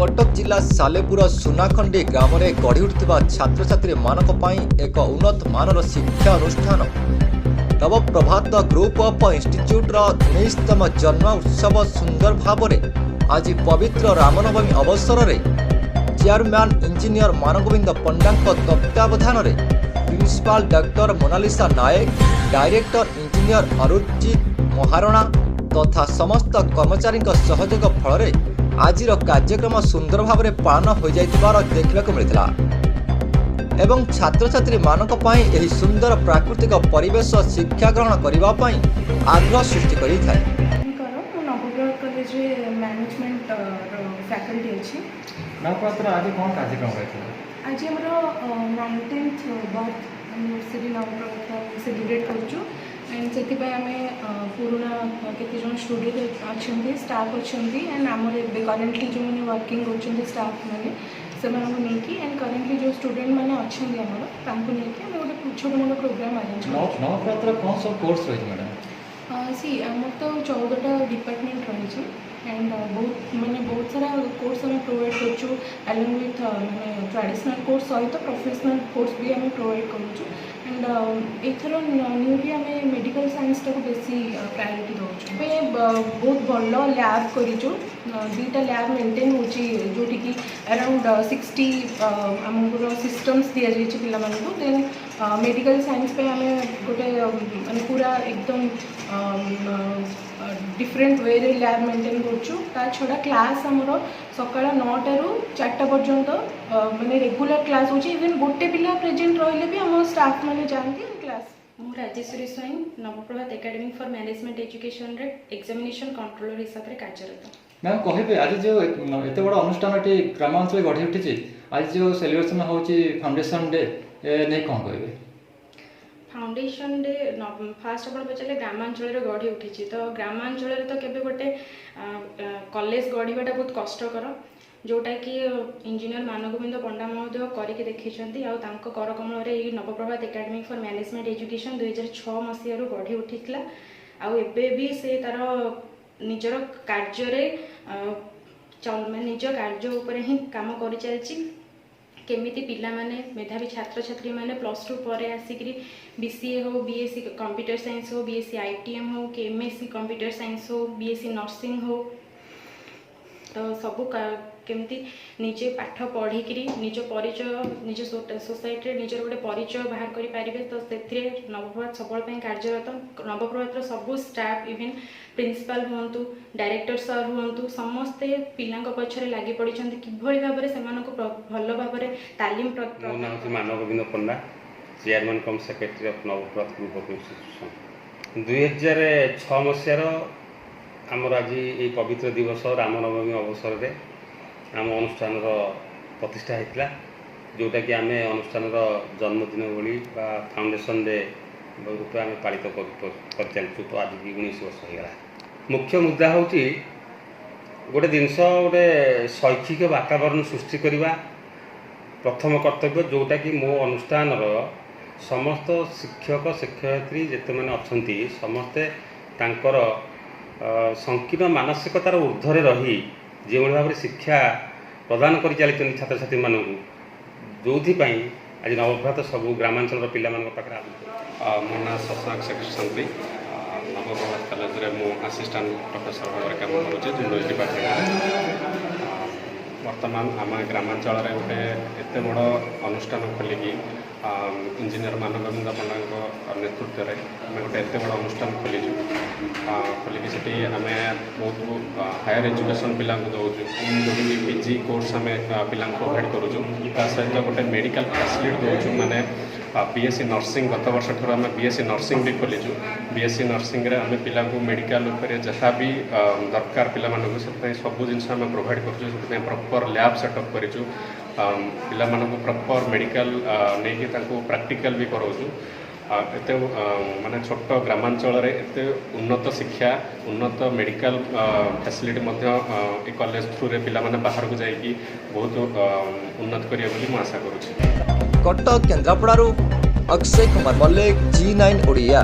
कटक जिला सालेपुर सुनाखंडी ग्राम में गढ़ी उठा छात्र छात्री मानक एक उन्नत मानर शिक्षा अनुष्ठान नव प्रभात ग्रुप ऑफ इंस्टीट्यूट 19तम जन्म उत्सव सुंदर भाव आज पवित्र रामनवमी अवसर में चेयरमैन इंजीनियर मानगोविंद पंडा तत्वावधान में प्रिंसिपाल डॉक्टर मोनालिसा नायक डायरेक्टर इंजीनियर अरुजित महारणा तथा समस्त कर्मचारी सहयोग फल आज कार्यक्रम सुंदर भाव में पालन हो देखा मिलता एवं छात्र छात्री मानक यही सुंदर प्राकृतिक परिवेश शिक्षा ग्रहण करने आग्रह सृष्टि करें। नवप्रभात कॉलेज मैनेजमेंट फैकल्टी अच्छी नवप्रभात आज कौन कार्यक्रम होता आज आम 19th birth anniversary Nav Prabhat celebrate करूँ एंड से आम पुराना केते जन स्टूडेंट अच्छा स्टाफ अच्छा एंड आमर करेन्टली जो मैंने वर्किंग कर स्टाफ मैंने से एंड करेन्टली जो स्टूडेंट मैंने अच्छा आमर गोटे छोट मोट प्रोग्राम अरेंज नवप्रभात कौन सब कोर्स रही मैडम सी आम तो 14टा डिपार्टमेंट रही एंड बहुत सारा कोर्स आम प्रोवाइड करूँ अलॉन्ग विथ मैंने ट्रेडिशनल कोर्स सहित प्रोफेशनल कोर्स भी आम प्रोवाइड करूँ एंड एथर न्यूली आम मेडिकल साइंस टाक बेसी प्रायोरिटी दूँ बहुत भल लैब करूँ दुईटा लैब मेंटेन होटी अराउंड 60 आमर सिस्टम्स दि जाइए पे देन मेडिकल साइंस पे आम गोटे माने पूरा एकदम डिफरेंट वे रे लैब मेंटेन करा छड़ा क्लास आमर सकाळ 9टा रू 4टा पर्यंत माने रेगुलर क्लास हो इवन गोटे पिला प्रेजेंट रहिले भी आम स्टाफ माने जानती क्लास मु राजेश्वरी स्वयं Nav Prabhat academy for management education रे एग्जामिनेशन कंट्रोलर हिसाब से कार्यरत। मैम कहे आज जो एत बड़ा अनुष्ठान ग्रामांचल गढ़ी उठी आज जो सेलिब्रेशन होची फाउंडेशन डे नहीं कौन कहे फाउंडेशन डे फास्ट आप पचारे ग्रामांचल गढ़ी उठी तो ग्रामांचल तो केबे गोटे कॉलेज गढ़ाटा बहुत कष्टकर जोटा कि इंजीनियर मानगोविंद पंडा महोदय करके देखी करकमल Navaprabhat academy for management education 2006 मसीह गढ़ी उठी आबे भी से तार निजर कार्य निज कार्य उपर ही काम कर चलती केमिति पिला माने मेधावी छात्र छात्री माने +2 पर आसिक बीसीए हो बीएससी कंप्यूटर साइंस हो बीएससी आईटीएम हो कि एमएससी कंप्यूटर साइंस हो बीएससी नर्सिंग हो तो सबू केमती निजे पाठ पढ़ी निज परिचय निज सोसाइटी निजर गोटे परिचय बाहर करें तो से नवप्रभात सबल कार्यरत नवप्रभात सबू स्टाफ इवेन प्रिंसिपल हूँ डायरेक्टर सर हूँ समस्ते पिला पछरे लगी पड़ी किभली भाव से भल भाव तालीम Managovind Panda chairman cum secretary of Navaprabhat group of institution 2006 मसीहार आमर आज ये पवित्र दिवस रामनवमी अवसर में आम अनुष्ठान प्रतिष्ठा होता जोटा कि आम अनुष्ठान जन्मदिन भली फाउंडेशन डे रूप आम पालित कर चलु तो आज की 19 वर्ष होगा। मुख्य मुद्दा हूँ गोटे जिनस गोटे शैक्षिक वातावरण सृष्टि करवा प्रथम कर्तव्य जोटा कि मो अनुष्ठान समस्त शिक्षक शिक्षयित्री जिते मैंने अच्छा समस्ते तांकर संकीर्ण मानसिकतार ऊर्ध्वर रही जो भाव में शिक्षा प्रदान कर चलती छात्र छात्री मानू जो आज नवप्रभात सब ग्रामांचल पिला पाखे मो ना शशांक सेक्रेटरी नवप्रभात कॉलेज रे मो असिस्टेंट प्रोफेसर भाव काम करुचे जूलॉजी डिपार्टमेंट वर्तमान आम ग्रामांचल गोटे एत बड़ अनुष्ठान खोलिकी इंजीनियर मानगोविंद पंडा नेतृत्व में आम गोटे एत बड़ अनुष्ठान खोलीचु खोलिकी से आम बहुत हायर एजुकेशन पिला दौचु जो पीजी कोर्स आम पिला प्रोवाइड करुचु सहित गोटे मेडिकल फैसिलिटी दौचु माने बीएससी नर्सिंग गत वर्ष ठूँ आम बीएससी नर्सिंग भी खोलीचु बीएससी नर्सिंग रे आम पिला मेडिकल जहाँ भी दरकार पिला से सब जिन आम प्रोवाइड करुँ प्रॉपर लैब सेटअप करूँ पिला प्रॉपर मेडिकल नहीं प्रैक्टिकल भी कराऊँ एत माने छोट ग्रामांचल एत उन्नत शिक्षा उन्नत मेडिकल फैसिलिटी कॉलेज थ्रू रे पिला माने बाहर को जाइए बहुत उन्नत करिया बोली आशा करुँच। कटक केन्द्रापड़ारू अक्षय कुमार मल्लिक G9 ओडिया।